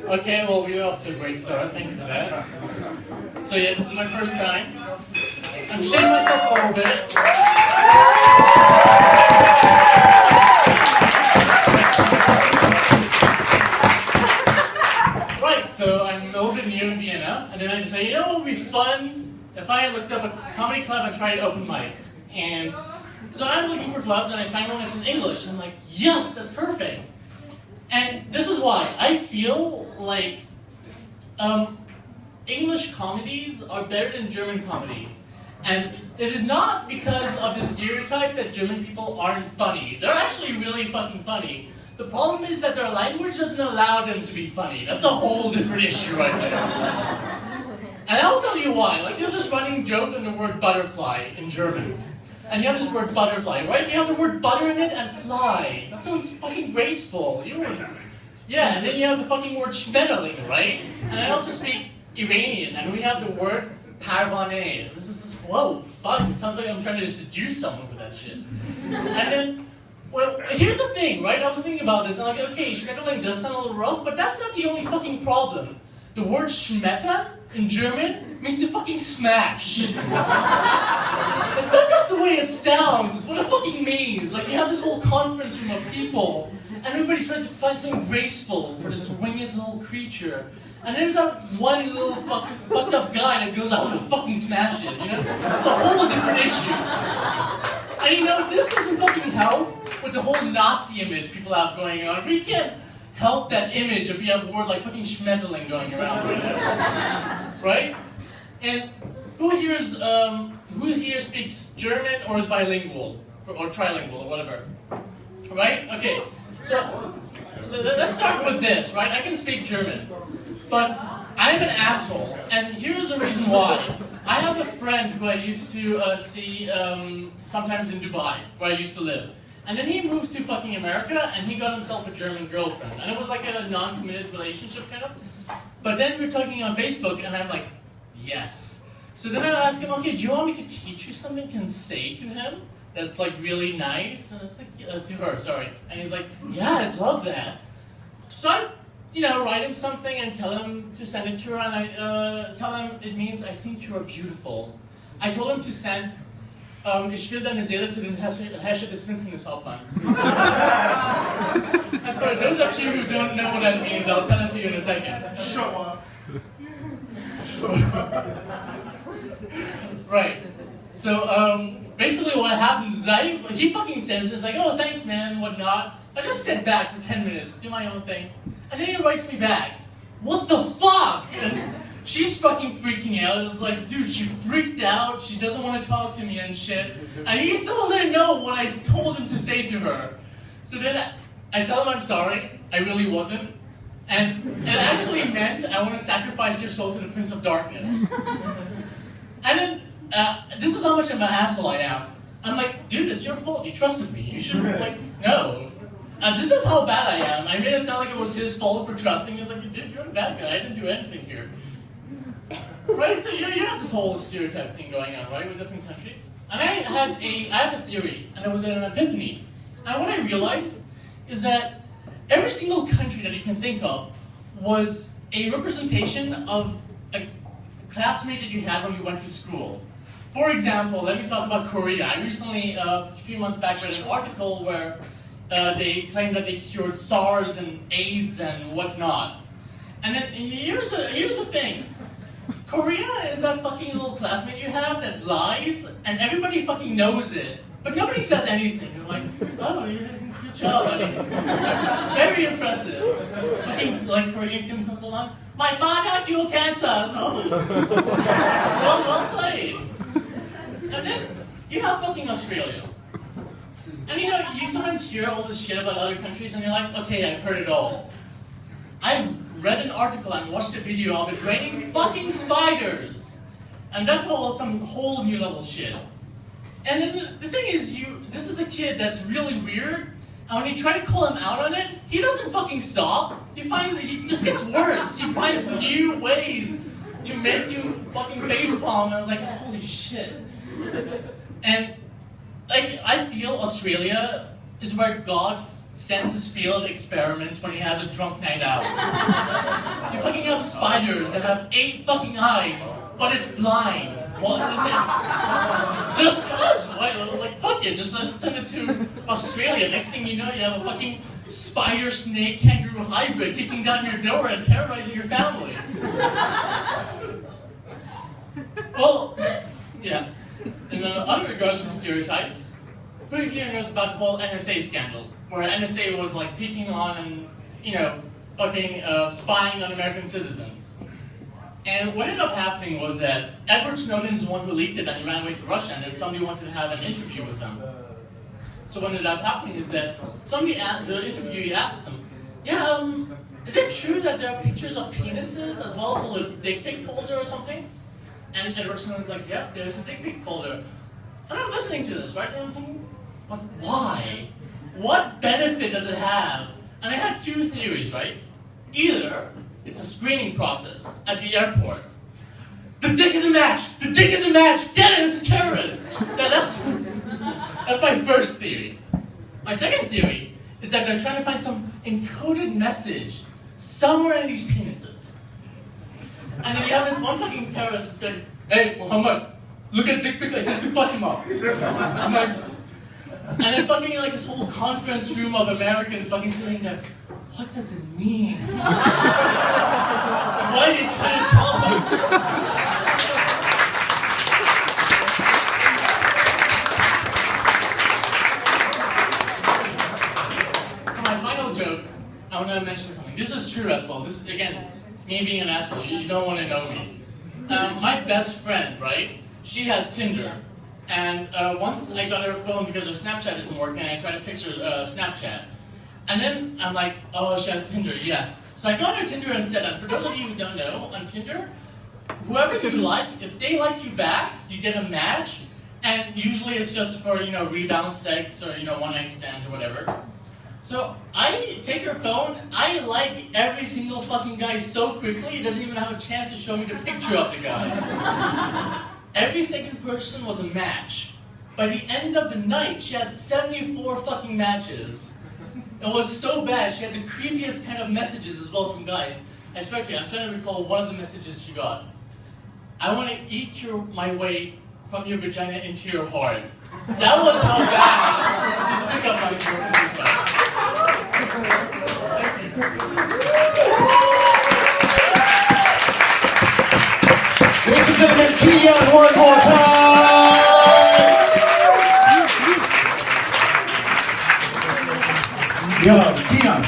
Okay, well, we're off to a great start. Thank you for that. So yeah, this is my first time. I'm shitting myself a little bit. Right, so I'm a little bit new in Vienna, and then I decided, you know what would be fun if I looked up a comedy club and tried open mic. And so I'm looking for clubs, and I find one that's in English. I'm like, yes, that's perfect. And this is why. I feel like English comedies are better than German comedies. And it is not because of the stereotype that German people aren't funny. They're actually really fucking funny. The problem is that their language doesn't allow them to be funny. That's a whole different issue right there. And I'll tell you why. Like, there's this running joke on the word butterfly in German. And you have this word butterfly, right? You have the word butter in it and fly. That sounds fucking graceful. Yeah, and then you have the fucking word schmetterling, right? And I also speak Iranian, and we have the word parvane. This is whoa, fuck, it sounds like I'm trying to seduce someone with that shit. And then, well, here's the thing, right? I was thinking about this, and I'm like, okay, schmetterling does sound a little rough, but that's not the only fucking problem. The word schmetter in German means to fucking smash. It's not just the way it sounds, it's what it fucking means. Like, you have this whole conference room of people, and everybody tries to find something graceful for this winged little creature. And there's that one little fucking fucked up guy that goes out to fucking smash it, you know? It's a whole different issue. And you know, this doesn't fucking help with the whole Nazi image people have going on. We can't help that image if you have a word like fucking schmetterling going around right now. Right? And who here speaks German or is bilingual? Or trilingual or whatever? Right? Okay. So, let's start with this, right? I can speak German. But I'm an asshole, and here's the reason why. I have a friend who I used to see sometimes in Dubai, where I used to live. And then he moved to fucking America, and he got himself a German girlfriend. And it was like a non-committed relationship, kind of. But then we were talking on Facebook, and I'm like, yes. So then I asked him, okay, do you want me to teach you something I can say to him that's like really nice? And I was like, to her, sorry. And he's like, yeah, I'd love that. So I write him something and tell him to send it to her, and I tell him it means I think you are beautiful. I told him to send ich will deine Seele zu den Herrscher des Finsternis opfern. And for those of you who don't know what that means, I'll tell it to you in a second. Show off. Right. So basically what happens is he fucking sends it, it's like, oh thanks man, whatnot. I just sit back for 10 minutes, do my own thing. And then he writes me back, what the fuck? And she's fucking freaking out. It's like, dude, she freaked out. She doesn't want to talk to me and shit. And he still didn't know what I told him to say to her. So then I tell him I'm sorry. I really wasn't. And it actually meant I want to sacrifice your soul to the Prince of Darkness. And then, this is how much of an asshole I am. I'm like, dude, it's your fault. You trusted me. You should like, no. This is how bad I am. I made it sound like it was his fault for trusting. He's like, dude, you're a bad guy. I didn't do anything here. Right? So you have this whole stereotype thing going on, right, with different countries. And I have a theory, and it was an epiphany. And what I realized is that every single country that you can think of was a representation of a classmate that you had when you went to school. For example, let me talk about Korea. I recently, a few months back, read an article where they claimed that they cured SARS and AIDS and whatnot. And then here's the thing. Korea is that fucking little classmate you have that lies, and everybody fucking knows it, but nobody says anything. They're like, oh, good job, buddy. Very impressive. Fucking like Korean Kim comes along, my father cured cancer. Oh. well played. And then you have fucking Australia. And you sometimes hear all this shit about other countries and you're like, okay, I've heard it all. I read an article and watched a video of it raining fucking spiders. And that's all some whole new level shit. And then the thing is, this is the kid that's really weird, and when you try to call him out on it, he doesn't fucking stop. He just gets worse. He finds new ways to make you fucking facepalm. And I was like, holy shit. And like, I feel Australia is where God sends his field experiments when he has a drunk night out. You fucking have spiders that have 8 fucking eyes, but it's blind. Well, just cause, like, fuck it, just let's send it to Australia. Next thing you know, you have a fucking spider, snake, kangaroo hybrid kicking down your door and terrorizing your family. Well, yeah. In other regards to stereotypes, who here knows about the whole NSA scandal, where NSA was like peeking on and, you know, fucking spying on American citizens. And what ended up happening was that Edward Snowden is the one who leaked it and he ran away to Russia, and then somebody wanted to have an interview with him. So what ended up happening is that somebody, the interviewee asked him, yeah, is it true that there are pictures of penises as well, called a dick pic folder or something? And Edward Snowden's like, yep, there's a dick pic folder. And I'm listening to this, right? And I'm thinking, but why? What benefit does it have? And I had 2 theories, right? Either it's a screening process at the airport. The dick is a match! The dick is a match! Get it! It's a terrorist! That's my first theory. My second theory is that they're trying to find some encoded message somewhere in these penises. And then you have this one fucking terrorist who's going, hey, Muhammad, look at dick pic I sent to Fatima. Nice. And then fucking like this whole conference room of Americans fucking sitting there, what does it mean? Why are you trying to tell us? For my final joke, I want to mention something. This is true as well. This is, again, me being an asshole. You don't want to know me. My best friend, right? She has Tinder. And once I got her phone because her Snapchat isn't working, I tried to fix her Snapchat. And then I'm like, oh, she has Tinder, yes. So I got her Tinder instead, and for those of you who don't know, on Tinder, whoever you like, if they like you back, you get a match, and usually it's just for, you know, rebound sex or, you know, one-night stands or whatever. So I take her phone, I like every single fucking guy so quickly, it doesn't even have a chance to show me the picture of the guy. Every second person was a match. By the end of the night, she had 74 fucking matches. It was so bad, she had the creepiest kind of messages as well from guys. I swear to you, I'm trying to recall one of the messages she got. I want to eat my way from your vagina into your heart. That was how bad this pickup lines were from these guys. Ladies and gentlemen, Keon, one more time! Yo, Keon.